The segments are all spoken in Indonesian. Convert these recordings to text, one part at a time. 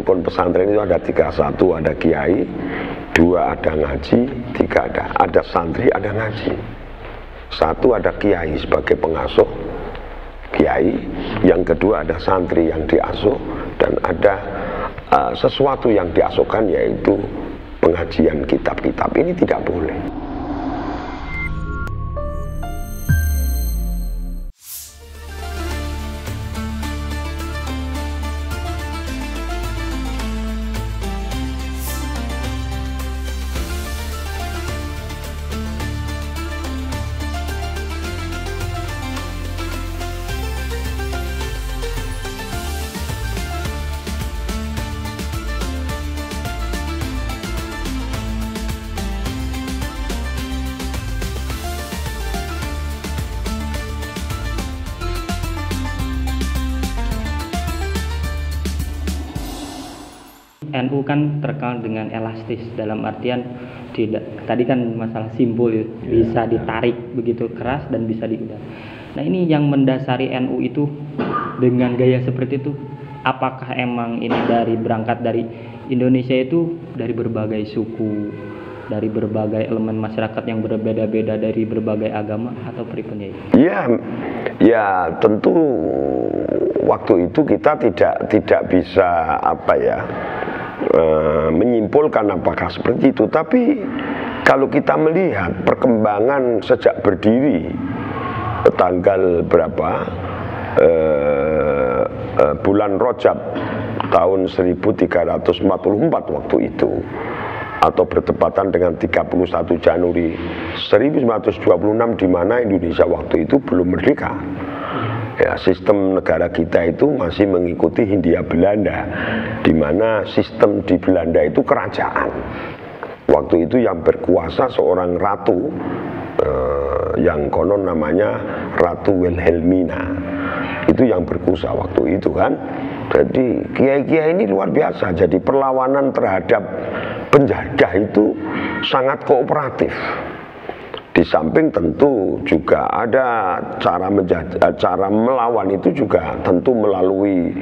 rukun pesantren itu ada 3. 1 ada kiai, 2 ada ngaji, 3 ada santri, ada ngaji. 1 ada kiai sebagai pengasuh kiai, yang kedua ada santri yang diasuh, dan ada sesuatu yang diasuhkan yaitu pengajian kitab-kitab. Ini tidak boleh. NU kan terkenal dengan elastis, dalam artian tadi kan masalah simbol bisa ditarik begitu keras dan bisa diudah. Nah, ini yang mendasari NU itu dengan gaya seperti itu, apakah emang ini berangkat dari Indonesia itu dari berbagai suku, dari berbagai elemen masyarakat yang berbeda-beda, dari berbagai agama, atau pribadi? Ya tentu waktu itu kita tidak bisa menyimpulkan apakah seperti itu, tapi kalau kita melihat perkembangan sejak berdiri tanggal berapa bulan Rajab tahun 1344 waktu itu, atau bertepatan dengan 31 Januari 1926, di mana Indonesia waktu itu belum merdeka. Ya, sistem negara kita itu masih mengikuti Hindia Belanda, di mana sistem di Belanda itu kerajaan. Waktu itu yang berkuasa seorang ratu, yang konon namanya Ratu Wilhelmina. Itu yang berkuasa waktu itu kan. Jadi kiai-kiai ini luar biasa. Jadi perlawanan terhadap penjajah itu sangat kooperatif. Di samping tentu juga ada cara melawan itu juga tentu melalui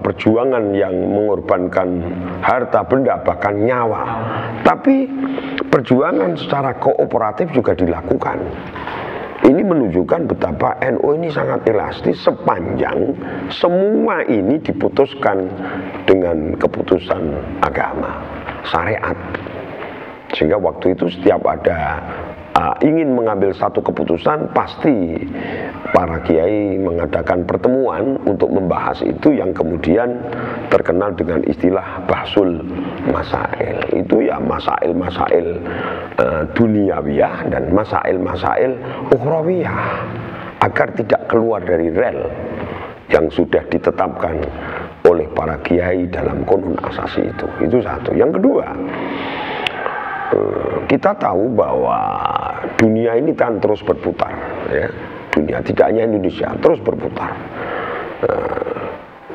perjuangan yang mengorbankan harta benda bahkan nyawa. Tapi perjuangan secara kooperatif juga dilakukan. Ini menunjukkan betapa NU ini sangat elastis sepanjang semua ini diputuskan dengan keputusan agama, syariat. Sehingga waktu itu setiap ada ingin mengambil satu keputusan, pasti para kiai mengadakan pertemuan untuk membahas itu, yang kemudian terkenal dengan istilah bahsul masail. Itu ya masail-masail duniawiyah dan masail-masail ukhrawiyah, agar tidak keluar dari rel yang sudah ditetapkan oleh para kiai dalam konun asasi itu. Itu satu. Yang kedua, kita tahu bahwa dunia ini kan terus berputar, ya. Dunia tidak hanya Indonesia, terus berputar.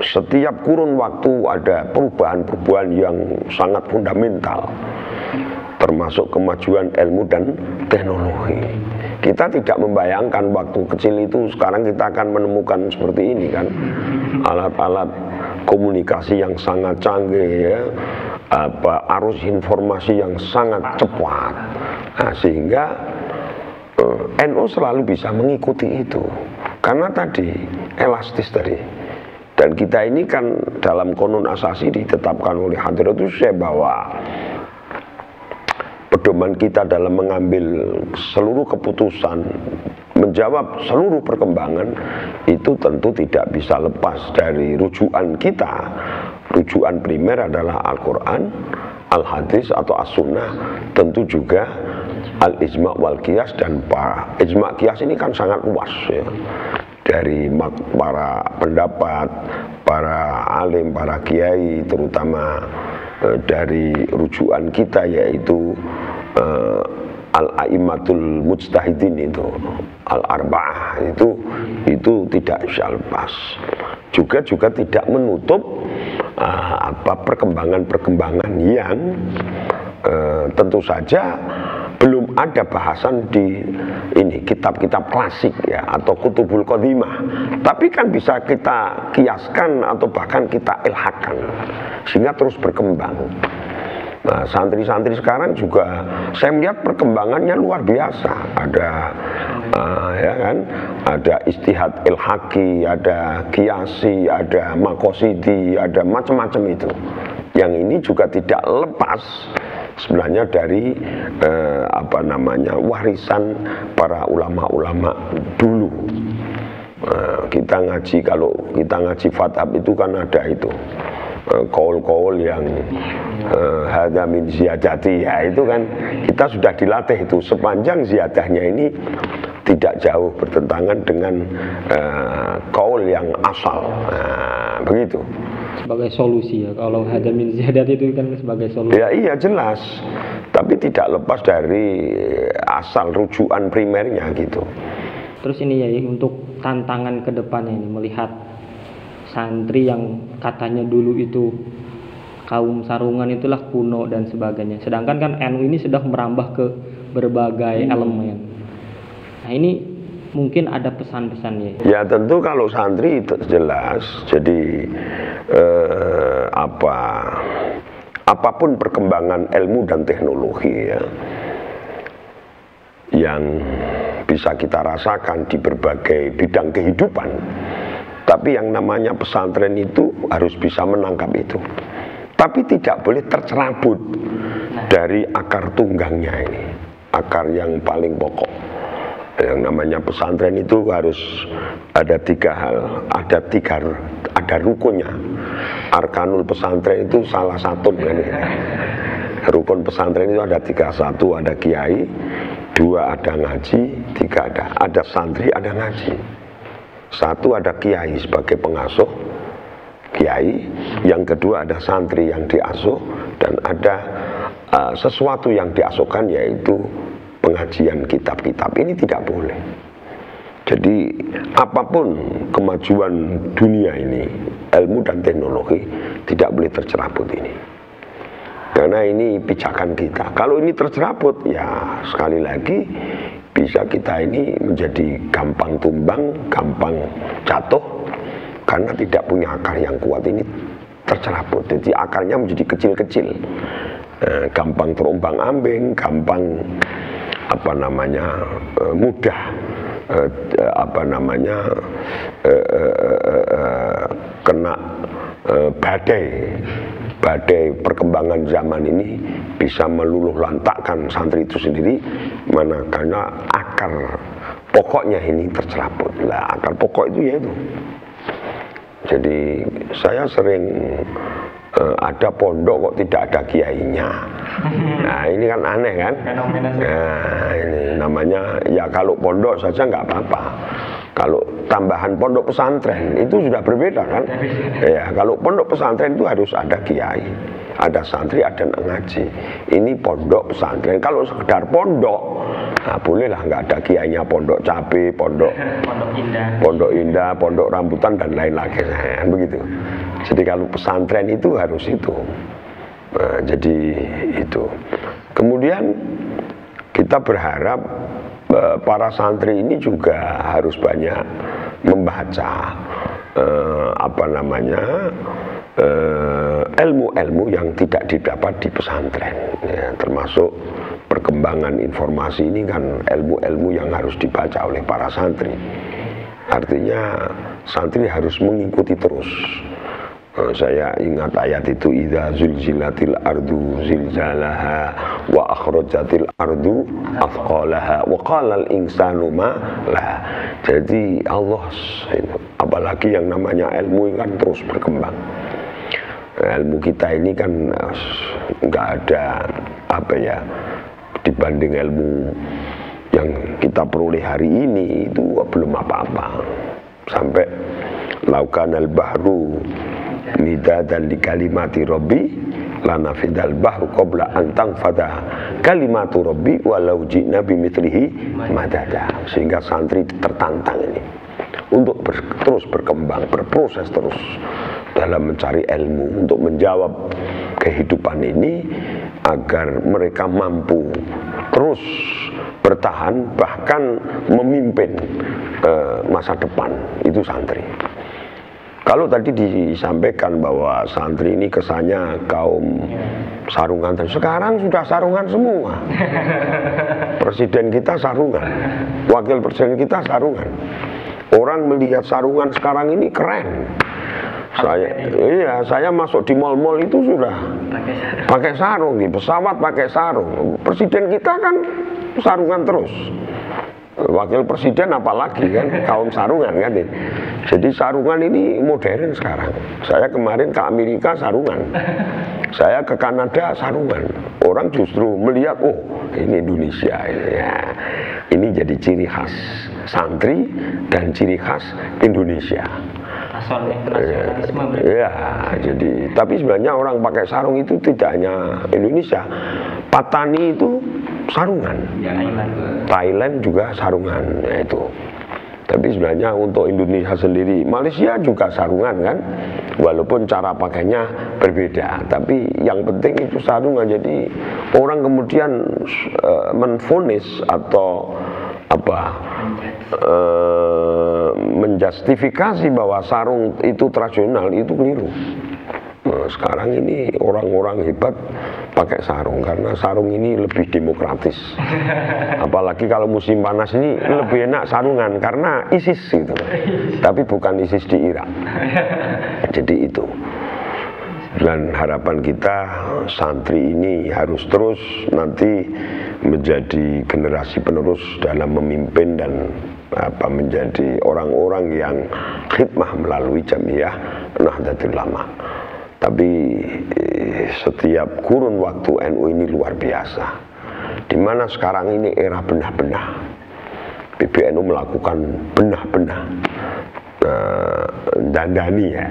Setiap kurun waktu ada perubahan-perubahan yang sangat fundamental, termasuk kemajuan ilmu dan teknologi. Kita tidak membayangkan waktu kecil itu, sekarang kita akan menemukan seperti ini kan, alat-alat komunikasi yang sangat canggih, ya. Arus informasi yang sangat cepat. Nah, sehingga NU selalu bisa mengikuti itu karena tadi elastis tadi. Dan kita ini kan dalam konun asasi ditetapkan oleh Hadratus Syekh bahwa pedoman kita dalam mengambil seluruh keputusan, menjawab seluruh perkembangan itu tentu tidak bisa lepas dari rujukan kita. Rujukan primer adalah Al-Quran, Al-Hadis atau As-Sunnah, tentu juga Al-Ijma' wal-Qiyas. Dan Ijma' Qiyas ini kan sangat luas, ya. Dari para pendapat, para alim, para kiai, terutama dari rujukan kita yaitu Al-A'immatul Mujtahidin itu, Al-Arba'ah itu tidak bisa lepas. Juga tidak menutup perkembangan-perkembangan yang tentu saja belum ada bahasan di ini kitab-kitab klasik ya atau kutubul qadimah, tapi kan bisa kita kiaskan atau bahkan kita ilhadkan sehingga terus berkembang. Nah, santri-santri sekarang juga saya melihat perkembangannya luar biasa. Ada ya kan, ada istihad ilhaqi, ada qiyasi, ada maqasidi, ada macam-macam itu. Yang ini juga tidak lepas sebenarnya dari warisan para ulama-ulama dulu. Kita ngaji, kalau kita ngaji Fathab itu kan ada itu kaul-kaul yang hadza min ziyadati, ya itu kan kita sudah dilatih itu sepanjang ziyadahnya ini tidak jauh bertentangan dengan kaul yang asal. Begitu. Sebagai solusi ya, kalau hadza min ziyadati itu kan sebagai solusi. Ya iya jelas, tapi tidak lepas dari asal rujukan primernya gitu. Terus ini ya untuk tantangan ke depannya ini, melihat santri yang katanya dulu itu kaum sarungan itulah kuno dan sebagainya, sedangkan kan NU ini sudah merambah ke berbagai elemen. Nah ini mungkin ada pesan-pesannya. Ya tentu kalau santri itu jelas, jadi apapun perkembangan ilmu dan teknologi ya, yang bisa kita rasakan di berbagai bidang kehidupan, tapi yang namanya pesantren itu harus bisa menangkap itu, tapi tidak boleh tercerabut dari akar tunggangnya ini, akar yang paling pokok. Yang namanya pesantren itu harus ada tiga hal, ada rukunnya. Arkanul pesantren itu salah satu kan. Rukun pesantren itu ada tiga, satu ada kiai, dua ada ngaji, tiga ada santri, ada ngaji. Satu ada kiai sebagai pengasuh kiai, yang kedua ada santri yang diasuh, dan ada sesuatu yang diasuhkan yaitu pengajian kitab-kitab. Ini tidak boleh. Jadi apapun kemajuan dunia ini, ilmu dan teknologi tidak boleh tercerabut ini. Karena ini pijakan kita. Kalau ini tercerabut, ya sekali lagi bisa kita ini menjadi gampang tumbang, gampang jatuh, karena tidak punya akar yang kuat. Ini tercerabut, jadi akarnya menjadi kecil-kecil, gampang terombang-ambing, gampang mudah kena badai perkembangan zaman ini, bisa meluluh lantakkan santri itu sendiri, karena akar pokoknya ini tercerabut. Lah akar pokok itu yaitu, jadi saya sering ada pondok kok tidak ada kiainya. Nah ini kan aneh kan. Nah ini namanya, ya kalau pondok saja nggak apa-apa, kalau tambahan pondok pesantren itu sudah berbeda kan. Ya kalau pondok pesantren itu harus ada kiai, ada santri, ada ngaji. Ini pondok pesantren. Kalau sekedar pondok, nah bolehlah nggak ada kiainya, pondok cabe, pondok indah, pondok rambutan dan lain lagi, nah, begitu. Jadi kalau pesantren itu harus itu. Nah, jadi itu. Kemudian kita berharap para santri ini juga harus banyak membaca ilmu-ilmu yang tidak didapat di pesantren, ya, termasuk perkembangan informasi ini kan ilmu-ilmu yang harus dibaca oleh para santri. Artinya santri harus mengikuti terus. Saya ingat ayat itu, idza zulzilatil ardu zilzalaha wa akhrajatil ardu athqalaha wa qalal insanu ma laha. Jadi Allah, apalagi yang namanya ilmu ini kan terus berkembang. Ilmu kita ini kan nggak ada dibanding ilmu yang kita peroleh hari ini itu belum apa-apa. Sampai laukanal bahru midadan li kalimati rabbi lanafidal bahru qabla an tanfada kalimatu rabbi walau ji'na bimithlihi madada. Sehingga santri tertantang ini untuk terus berkembang, berproses terus dalam mencari ilmu untuk menjawab kehidupan ini, agar mereka mampu terus bertahan bahkan memimpin masa depan itu santri. Kalau tadi disampaikan bahwa santri ini kesannya kaum sarungan, sekarang sudah sarungan semua. Presiden kita sarungan, wakil presiden kita sarungan. Orang melihat sarungan sekarang ini keren. Saya masuk di mal-mal itu sudah pakai sarung, di pesawat pakai sarung. Presiden kita kan sarungan terus. Wakil presiden apalagi kan kaum sarungan kan. Jadi sarungan ini modern sekarang. Saya kemarin ke Amerika sarungan, saya ke Kanada sarungan. Orang justru melihat, oh ini Indonesia ini, ya. Ini jadi ciri khas santri dan ciri khas Indonesia. Ya, jadi tapi sebenarnya orang pakai sarung itu tidak hanya Indonesia. Patani itu sarungan, Thailand juga sarungan, ya itu. Tapi sebenarnya untuk Indonesia sendiri, Malaysia juga sarungan kan, walaupun cara pakainya berbeda. Tapi yang penting itu sarungan. Jadi orang kemudian menvonis atau menjustifikasi bahwa sarung itu tradisional itu keliru. Nah, sekarang ini orang-orang hebat pakai sarung karena sarung ini lebih demokratis. Apalagi kalau musim panas ini lebih enak sarungan karena ISIS gitu. Tapi bukan ISIS di Irak. Jadi itu. Dan harapan kita santri ini harus terus nanti menjadi generasi penerus dalam memimpin dan menjadi orang-orang yang khidmah melalui Jamiyah Nahdlatul Ulama. Tapi setiap kurun waktu NU ini luar biasa. Dimana sekarang ini era benah-benah. PBNU melakukan benah-benah. Dandani ya.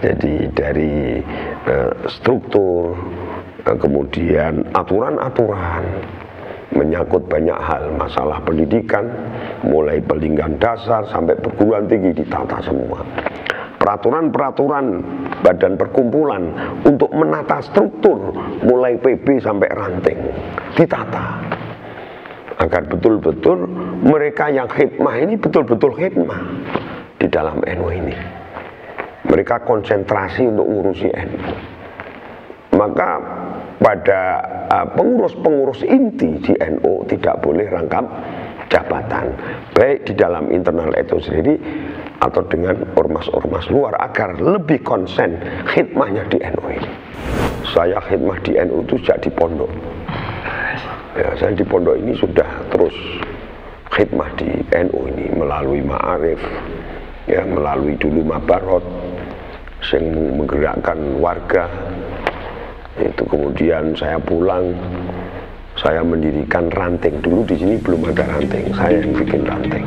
Jadi dari struktur, kemudian aturan-aturan, menyangkut banyak hal, masalah pendidikan, mulai pendidikan dasar sampai perguruan tinggi ditata semua. Peraturan-peraturan badan perkumpulan untuk menata struktur mulai PB sampai ranting ditata agar betul-betul mereka yang khidmah ini betul-betul khidmah di dalam NU ini. Mereka konsentrasi untuk ngurusi NU. Maka pada pengurus-pengurus inti di NU tidak boleh rangkap jabatan, baik di dalam internal itu sendiri atau dengan ormas-ormas luar, agar lebih konsen khidmahnya di NU ini. Saya khidmah di NU itu sejak di pondok. Ya, saya di pondok ini sudah terus khidmah di NU ini melalui ma'arif, ya, melalui dulu mabarot yang menggerakkan warga. Itu kemudian saya pulang, saya mendirikan ranting. Dulu di sini belum ada ranting, saya yang bikin ranting.